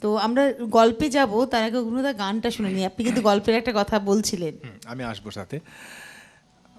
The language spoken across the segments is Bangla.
তো আমরা গল্পে যাব, তার আগে অগ্নিদা গানটা শুনে নিই। আপনি কিন্তু গল্পের একটা কথা বলছিলেন। আমি আসবো সাথে।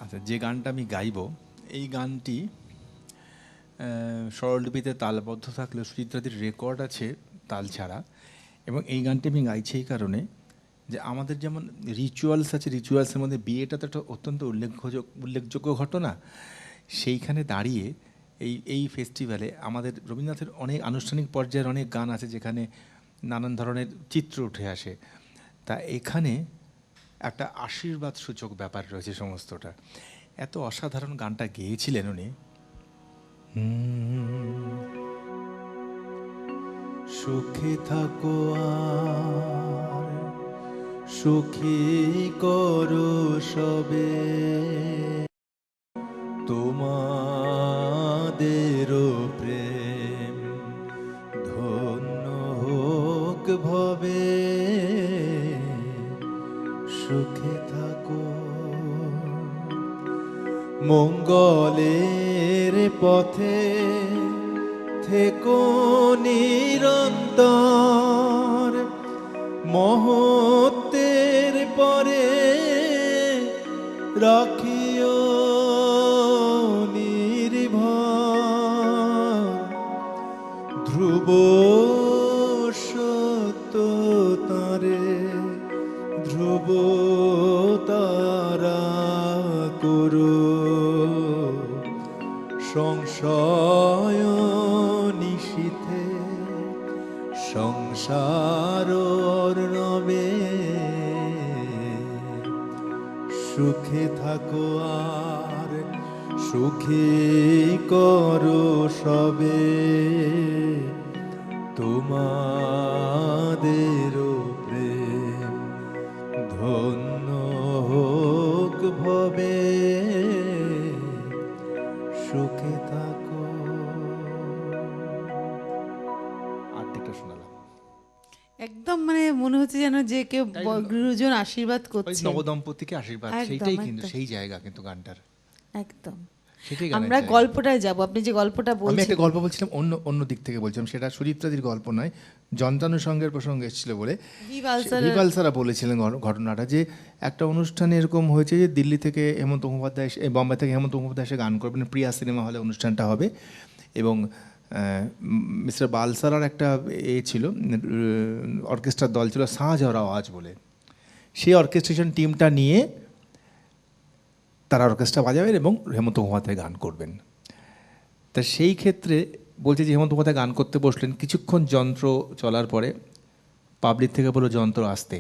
আচ্ছা, যে গানটা আমি গাইবো এই গানটি স্বরলিপিতে তালবদ্ধ থাকলেও সুচিত্রাদির রেকর্ড আছে তাল ছাড়া। এবং এই গানটি আমি গাইছি এই কারণে যে আমাদের যেমন রিচুয়ালস আছে, রিচুয়ালসের মধ্যে বিয়েটা তো একটা অত্যন্ত উল্লেখযোগ্য ঘটনা। সেইখানে দাঁড়িয়ে এই ফেস্টিভ্যালে আমাদের রবীন্দ্রনাথের অনেক আনুষ্ঠানিক পর্যায়ের অনেক গান আছে যেখানে নানান ধরনের চিত্র উঠে আসে। তা এখানে একটা আশীর্বাদ সূচক ব্যাপার রয়েছে সমস্তটা। এত অসাধারণ গানটা গেয়েছিলেন উনি। সুখে থাকো আর সুখী করো সবে তোমাদেরও প্রেম ধন্য হোক ভবে সুখে থাকো মঙ্গলের পথে থেকো নিরন্তর মহত্বের পরে রাখিও নির্ভর ধ্রুব সত্য তারে ধ্রুব তারা করো সংশয় নিশীথে সংসার অর্ণবে সুখে থাকো আর সুখী করো সবে তোমাদেরও প্রেম ধন্য হোক ভবে সুখে থাকো। আর্ধেকটা শোনালাম। একদম মানে মনে হচ্ছে যেন যে কেউ গুরুজন আশীর্বাদ করছে, নবদম্পতিকে আশীর্বাদ, সেইটাই কিন্তু সেই জায়গা কিন্তু গানটার একদম। সেটাই। আমরা গল্পটায় যাব, আপনি যে গল্পটা আমি বলছেন। একটা গল্প বলছিলাম অন্য দিক থেকে বলছিলাম, সেটা সুচিত্রাদির গল্প নয়, যন্ত্রানুষঙ্গের প্রসঙ্গে এসেছিল বলে ভিভালসারা বলেছিলেন ঘটনাটা যে একটা অনুষ্ঠানে এরকম হয়েছে যে দিল্লি থেকে হেমন্ত মুখোপাধ্যায় বোম্বে থেকে হেমন্ত মুখোপাধ্যায় এসে গান করবেন, প্রিয়া সিনেমা হলে অনুষ্ঠানটা হবে। এবং মিস্টার বালসারার একটা ছিল, অর্কেস্ট্রার দল ছিল সাঁঝ আর আওয়াজ বলে। সেই অর্কেস্ট্রেশন টিমটা নিয়ে তারা অর্কেস্ট্রা বাজাবেন এবং হেমন্ত মুখোপাধ্যায় গান করবেন। তা সেই ক্ষেত্রে বলছে যে হেমন্ত মুখোপাধ্যায় গান করতে বসলেন, কিছুক্ষণ যন্ত্র চলার পরে পাবলিক থেকে বললো যন্ত্র আসতে,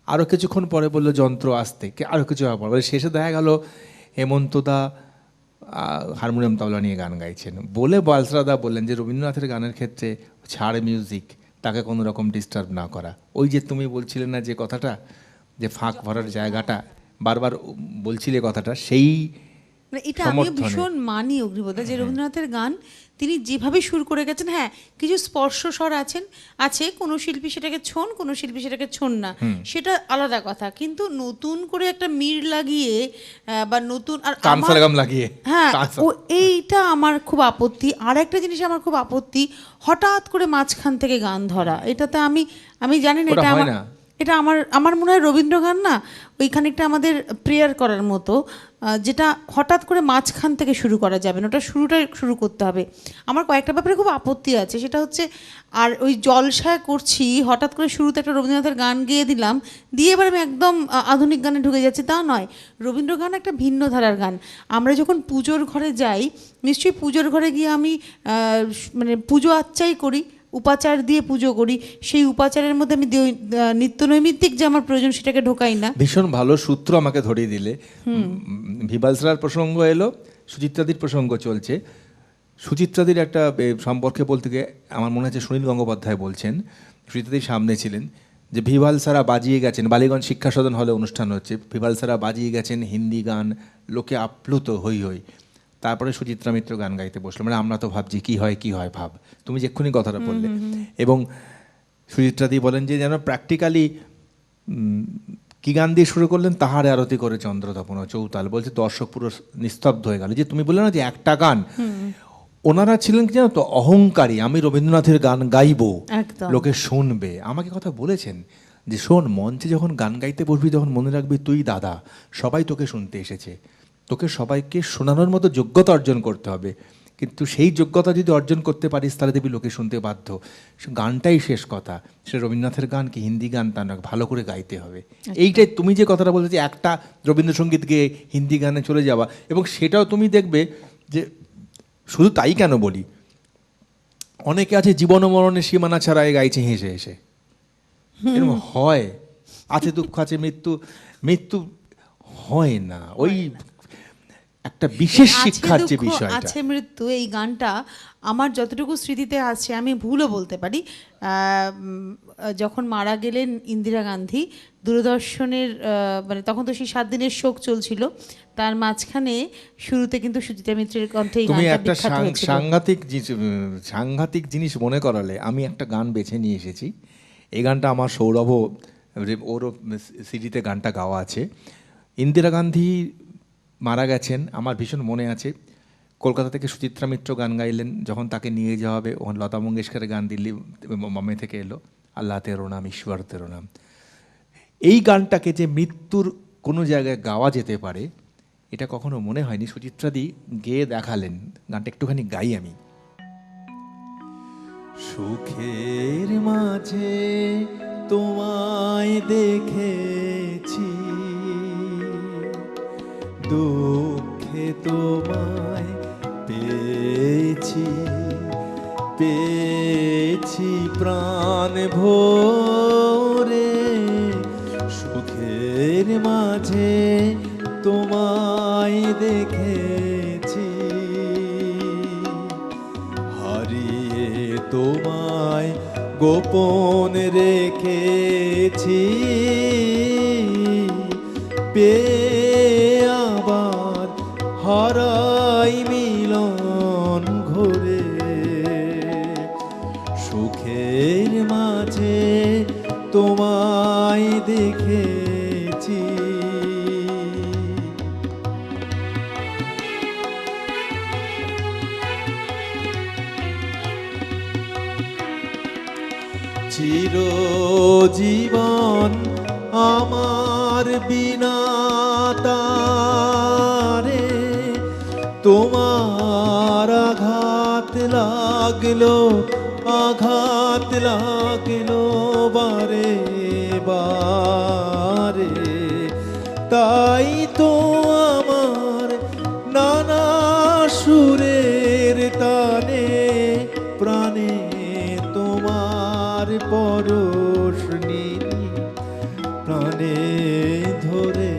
আরও কিছুক্ষণ পরে বললো যন্ত্র আসতে, আরও কিছু পরে শেষে দেখা গেল হেমন্তদা হারমোনিয়াম তবলা নিয়ে গান গাইছেন। বলে বালসরাদা বললেন যে রবীন্দ্রনাথের গানের ক্ষেত্রে ছাড় মিউজিক, তাকে কোনো রকম ডিস্টার্ব না করা। ওই যে তুমি বলছিলে না যে কথাটা, যে ফাঁক ভরার জায়গাটা বারবার বলছিলে কথাটা, সেই মানে এটা আমি ভীষণ মানি অগ্নিবোধা, যে রবীন্দ্রনাথের গান তিনি যেভাবে সুর করে গেছেন, হ্যাঁ কিছু স্পর্শ স্বর আছে, কোনো শিল্পী সেটাকে ছোন, কোনো শিল্পী সেটাকে ছোন না, সেটা আলাদা কথা। কিন্তু নতুন করে একটা মির লাগিয়ে বা নতুন আর কানসারগাম লাগিয়ে, হ্যাঁ, ও এইটা আমার খুব আপত্তি। আর একটা জিনিস আমার খুব আপত্তি, হঠাৎ করে মাঝখান থেকে গান ধরা। এটাতে আমি জানি না, এটা আমার মনে হয় রবীন্দ্র গান না ওই খানিকটা আমাদের প্রেয়ার করার মতো, যেটা হঠাৎ করে মাঝখান থেকে শুরু করা যাবে না, ওটা শুরু করতে হবে। আমার কয়েকটা ব্যাপারে খুব আপত্তি আছে, সেটা হচ্ছে আর ওই জলসায় করছি হঠাৎ করে শুরুতে একটা রবীন্দ্রনাথের গান গেয়ে দিলাম, দিয়ে এবার আমি একদম আধুনিক গানে ঢুকে যাচ্ছি, তা নয়। রবীন্দ্র গান একটা ভিন্ন ধারার গান। আমরা যখন পুজোর ঘরে যাই, নিশ্চয়ই পুজোর ঘরে গিয়ে আমি মানে পুজো আচ্চাই করি, উপাচার দিয়ে পুজো করি, সেই উপাচারের মধ্যে আমি নিত্য নৈমিত্তিক যে আমার প্রয়োজন সেটাকে ঢোকাই না। ভীষণ ভালো সূত্র আমাকে ধরিয়ে দিলে। ভিভালসারার প্রসঙ্গ এলো, সুচিত্রাদির প্রসঙ্গ চলছে। সুচিত্রাদির একটা সম্পর্কে বলতে গিয়ে আমার মনে হচ্ছে সুনীল গঙ্গোপাধ্যায় বলছেন, সুচিত্রাদির সামনে ছিলেন, যে ভিভালসারা বাজিয়ে গেছেন, বালিগঞ্জ শিক্ষা সদন হলে অনুষ্ঠান হচ্ছে, ভিভালসারা বাজিয়ে গেছেন হিন্দি গান, লোকে আপ্লুত হই হই। তারপরে সুচিত্রা মিত্র গান গাইতে বসলো, মানে আমরা তো ভাবছি কি হয় ভাব, তুমি যে এক্ষুনি কথাটা বললে। এবং সুচিত্রাদি বলেন যে যেন প্র্যাকটিক্যালি কি গান দিয়ে শুরু করলেন, তাহারে আরতি করে চন্দ্র তপন চৌতাল, বলছে দর্শক পুরো নিস্তব্ধ হয়ে গেল। যে তুমি বললে না যে একটা গান, ওনারা ছিলেন কি জানো তো, অহংকারী। আমি রবীন্দ্রনাথের গান গাইবো, একদম। লোকে শুনবে। আমাকে কথা বলেছেন যে শোন, মঞ্চে যখন গান গাইতে বসবি তখন মনে রাখবি তুই দাদা, সবাই তোকে শুনতে এসেছে, তোকে সবাইকে শোনানোর মতো যোগ্যতা অর্জন করতে হবে। কিন্তু সেই যোগ্যতা যদি অর্জন করতে পারিস তাহলে দেখবি লোকে শুনতে বাধ্য। গানটাই শেষ কথা, সে রবীন্দ্রনাথের গান কি হিন্দি গান তা না, ভালো করে গাইতে হবে। এইটাই তুমি যে কথাটা বলতে, একটা রবীন্দ্রসঙ্গীত গেয়ে হিন্দি গানে চলে যাওয়া, এবং সেটাও তুমি দেখবে যে শুধু তাই কেন বলি, অনেকে আছে জীবন ও মরণের সীমানা ছাড়াই গাইছে হেসে হেসে। এরকম হয়, আছে দুঃখ আছে মৃত্যু, মৃত্যু হয় না। ওই একটা বিশেষ আছে শিক্ষার যে দুঃখ, বিষয়টা, আছে মৃত্যু, এই গানটা আমার যতটুকু স্মৃতিতে আছে, আমি ভুলও বলতে পারি, যখন মারা গেলেন ইন্দিরা গান্ধী, দূরদর্শনের মানে তখন তো সেই 7 দিনের শোক চলছিল, তার মাঝখানে শুরুতে কিন্তু সুচিত্রা মিত্রের কণ্ঠে এই তুমি গানটা একটা বিখ্যাত হয়েছিল। সাংঘাতিক জিনিস মনে করালে। আমি একটা গান বেছে নিয়ে এসেছি। এই গানটা আমার সৌরভও, ওরও সিডিতে গানটা গাওয়া আছে। ইন্দিরা গান্ধী মারা গেছেন, আমার ভীষণ মনে আছে। কলকাতা থেকে সুচিত্রা মিত্র গান গাইলেন, যখন তাকে নিয়ে যাওয়া হবে ওখানে লতা মঙ্গেশকরের গান দিল্লি বোম্বে থেকে এলো, আল্লাহ তেরো নাম ঈশ্বর তেরো নাম। এই গানটাকে যে মৃত্যুর কোনো জায়গায় গাওয়া যেতে পারে এটা কখনো মনে হয়নি। সুচিত্রাদি গেয়ে দেখালেন। গানটা একটুখানি গাই আমি। সুখের মাঝে তোমায় দেখেছি, দুঃখে তোমায় পেয়েছি, পেয়েছি প্রাণ ভরে। সুখের মাঝে তোমায় দেখেছি, হারিয়ে তোমায় গোপন রেখেছি, পেয়ে আবার হারাই মিলন ঘরে। সুখের মাঝে তোমায় দেখেছি। চিরজীবন আমার বিনা তারে তোমার আঘাত লাগলো, আঘাত লাগলো বারে বারে। তাই তো আমার নানা সুরের তানে প্রাণে তোমার পরশ নিনি, প্রাণে ধরে।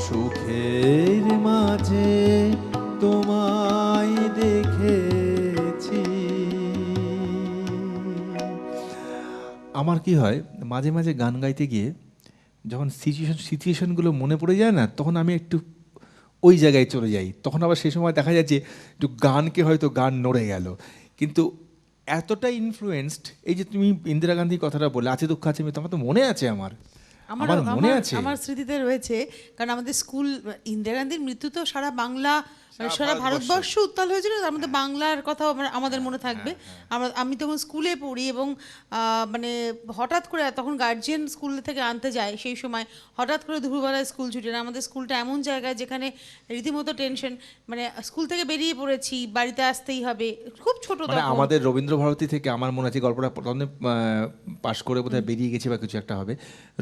সুখের মাঝে তোমায় দেখেছি। আমার কি হয়, মাঝে মাঝে গান গাইতে গিয়ে যখন সিচুয়েশনগুলো মনে পড়ে যায় না, তখন আমি একটু ওই জায়গায় চলে যাই। তখন আবার সেই সময় দেখা যাচ্ছে একটু গানকে হয়তো গান নড়ে গেল, কিন্তু এতটা ইনফ্লুয়েন্সড। এই যে তুমি ইন্দিরা গান্ধীর কথাটা বলে, আছে দুঃখ আছে মৃত্যু, আমার তো মনে আছে। আমার মনে আছে, আমার স্মৃতিতে রয়েছে, কারণ আমাদের স্কুল, ইন্দিরা গান্ধীর মৃত্যু তো সারা বাংলা, সারা ভারতবর্ষ উত্তাল হয়েছিল, তার মধ্যে বাংলার কথাও আমাদের মনে থাকবে। আমি তখন স্কুলে পড়ি, এবং মানে হঠাৎ করে তখন গার্জিয়ান স্কুল থেকে আনতে যায়, সেই সময় হঠাৎ করে দুপুরবেলায় স্কুল ছুটি না। আমাদের স্কুলটা এমন জায়গায় যেখানে রীতিমতো টেনশন, মানে স্কুল থেকে বেরিয়ে পড়েছি, বাড়িতে আসতেই হবে, খুব ছোট মানে তখন। আমাদের রবীন্দ্রভারতী থেকে আমার মনে আছে গল্পটা প্রথমে পাশ করে বোধহয় বেরিয়ে গেছি বা কিছু একটা হবে।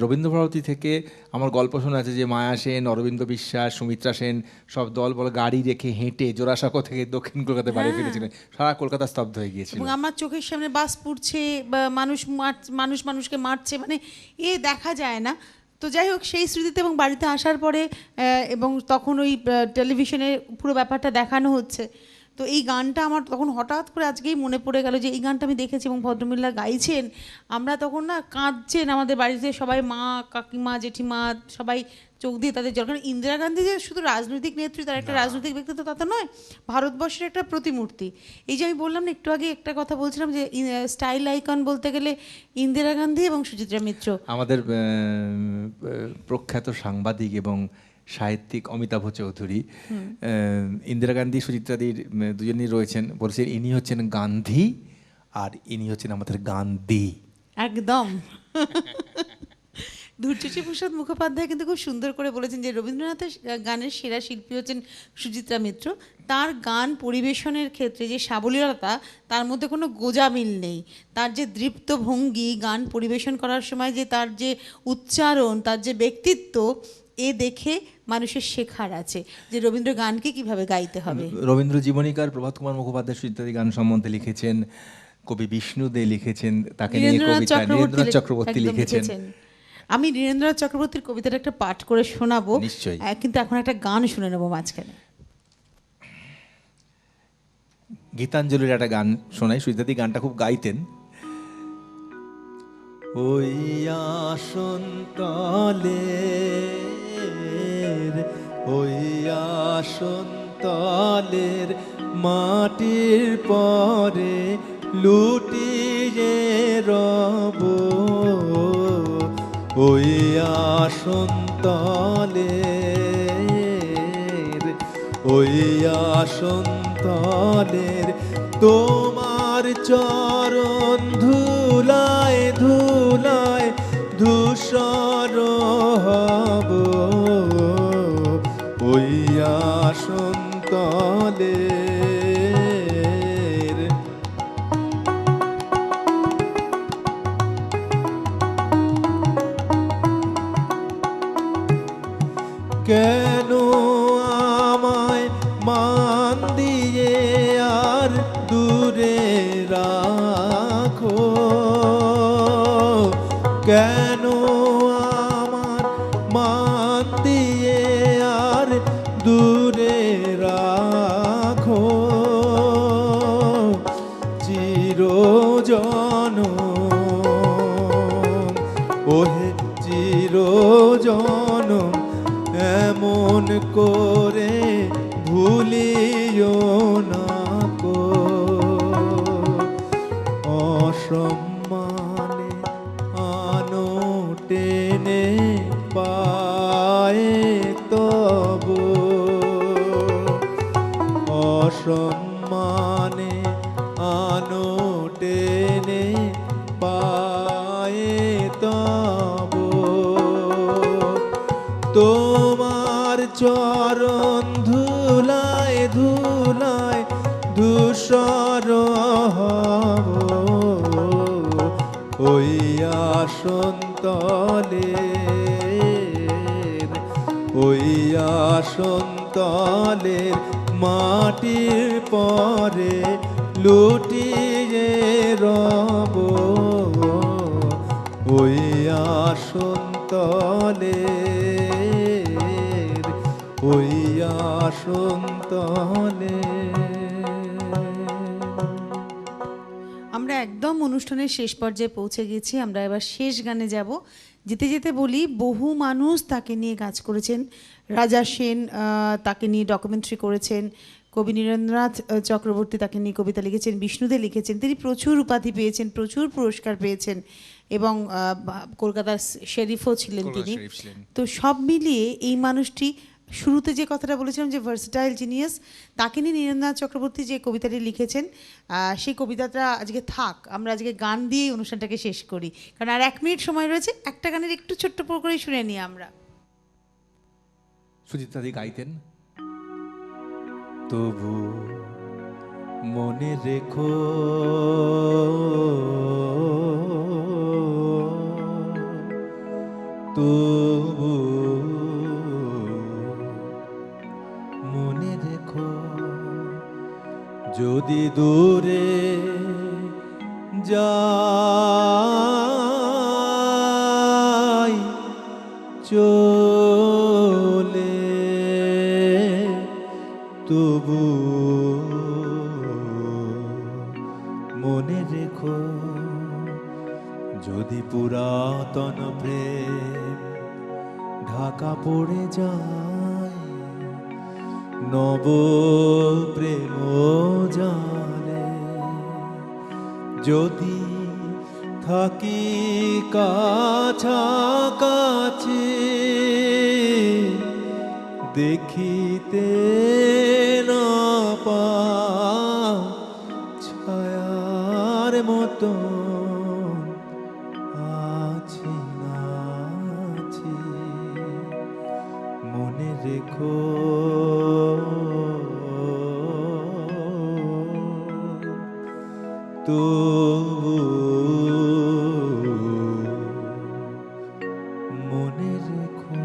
রবীন্দ্রভারতী থেকে আমার গল্প শোনা আছে যে মায়া সেন, অরবিন্দ বিশ্বাস, সুমিত্রা সেন সব দল বলে গাড়ি রেখে হেঁটে জোড়াসাঁকো থেকে দক্ষিণ কলকাতায় বাড়ি ফিরেছিলেন। সারা কলকাতা স্তব্ধ হয়ে গিয়েছিল, এবং আমার চোখের সামনে বাস পুড়ছে, বা মানুষকে মারছে, মানে দেখা যায় না। তো যাই হোক, সেই স্মৃতিতে এবং বাড়িতে আসার পরে এবং তখন ওই টেলিভিশনে পুরো ব্যাপারটা দেখানো হচ্ছে, তো এই গানটা আমার তখন হঠাৎ করে আজকেই মনে পড়ে গেল যে এই গানটা আমি দেখেছি এবং ভদ্রমহিলা গাইছেন। আমরা তখন না কাঁদছেন, আমাদের বাড়িতে সবাই, মা, কাকিমা, জেঠিমা, সবাই চোখ দিয়ে তাদের জল। কারণ ইন্দিরা গান্ধী যে শুধু রাজনৈতিক নেত্রী, তার একটা রাজনৈতিক ব্যক্তিত্ব তা তো নয়, ভারতবর্ষের একটা প্রতিমূর্তি। এই যে আমি বললাম না একটু আগে, একটা কথা বলছিলাম যে স্টাইল আইকন বলতে গেলে ইন্দিরা গান্ধী এবং সুচিত্রা মিত্র। আমাদের প্রখ্যাত সাংবাদিক এবং সাহিত্যিক অমিতাভ চৌধুরী, ইন্দিরা গান্ধী সুচিত্রাদির দুজনই রয়েছেন, বলছেন ইনি হচ্ছেন গান্ধী আর ইনি হচ্ছেন আমাদের গান্ধী। একদম। ধূর্যশ্রী প্রসাদ মুখোপাধ্যায় কিন্তু খুব সুন্দর করে বলেছেন যে রবীন্দ্রনাথের গানের সেরা শিল্পী হচ্ছেন সুচিত্রা মিত্র। তার গান পরিবেশনের ক্ষেত্রে যে সাবলীলতা, তার মধ্যে কোনো গোঁজামিল নেই। তার যে দৃপ্ত ভঙ্গি, গান পরিবেশন করার সময় যে তার যে উচ্চারণ, তার যে ব্যক্তিত্ব, এ দেখে মানুষের শেখার আছে যে রবীন্দ্র গানকে কিভাবে গাইতে হবে। রবীন্দ্র জীবনীকার প্রভাত কুমার মুখোপাধ্যায় সুচিত্রাদি গান সম্বন্ধে লিখেছেন, কবি বিষ্ণু দে লিখেছেন, তাকে নিয়ে কবিতা নীরেন্দ্রনাথ চক্রবর্তী লিখেছেন। আমি নীরেন্দ্রনাথ চক্রবর্তীর কবিতার একটা পাঠ করে শোনাবো, নিশ্চয়ই, কিন্তু এখন একটা গান শুনে নেবো মাঝখানে। গীতাঞ্জলির একটা গান শোনাই। সুচিত্রাদি গানটা খুব গাইতেন। ওই আসন্তলের, ওই আসন্তলের মাটির পরে লুটিয়ে রব, ওই আসন্তলের, ওই আসন্তলের তোমার চরণ ধুলায় ধুলায় ধূসর হব, ওই আসন্তলের। কেন আমায় মান দিয়ে আর দূরে রাখো, কেন আমার মান দিয়ে আর দূরে রাখো, চিরজনম ওহে চিরজনম এমন করে ভুলিও না কো, অসম্মানে আনো টেনে পায়ে তব, অসম্মানে আনো টেনে পায়ে তব, তোমার চরণ ধুলায় ধুলায় ধূসর হব, ওই আসন্তলের, ওই আসন্তলের মাটির পরে লুটিয়ে রব, ওই আসন্তলের, ওই আসন্তলের। আমরা একদম অনুষ্ঠানের শেষ পর্যায়ে পৌঁছে গেছি। আমরা এবার শেষ গানে যাব। যেতে যেতে বলি, বহু মানুষ তাকে নিয়ে কাজ করেছেন। রাজা সেন তাকে নিয়ে ডকুমেন্টারি করেছেন, কবি নীরেন্দ্রনাথ চক্রবর্তী তাকে নিয়ে কবিতা লিখেছেন, বিষ্ণুদে লিখেছেন। তিনি প্রচুর উপাধি পেয়েছেন, প্রচুর পুরস্কার পেয়েছেন, এবং কলকাতার শেরিফও ছিলেন তিনি। তো সব মিলিয়ে এই মানুষটি, শুরুতে যে কথাটা বলেছিলাম যে ভার্সেটাইল জিনিয়াস, তাকে নিয়ে নীরেন্দ্রনাথ চক্রবর্তী যে কবিতাটি লিখেছেন, সেই কবিতাটা আজকে থাক। আমরা আজকে গান দিয়েই অনুষ্ঠানটাকে শেষ করি, কারণ আর 1 মিনিট সময় রয়েছে। একটা গানের একটু ছোট্ট করে শুনে নিই আমরা। সুচিত্রাদি গাইতেন, তবু মনে রেখো, তবু মনে রেখো, যদি দূরে যাই চলে, তবু মনে রেখো, যদি পুরাতন প্রেম ঢাকা পড়ে যায়, নব প্রেম জালে, যদি থাকি কাছাকাছি দেখিতে না পাও ছায়ার মতো আছি না আছি, মনে রেখো তো মনে রেখো।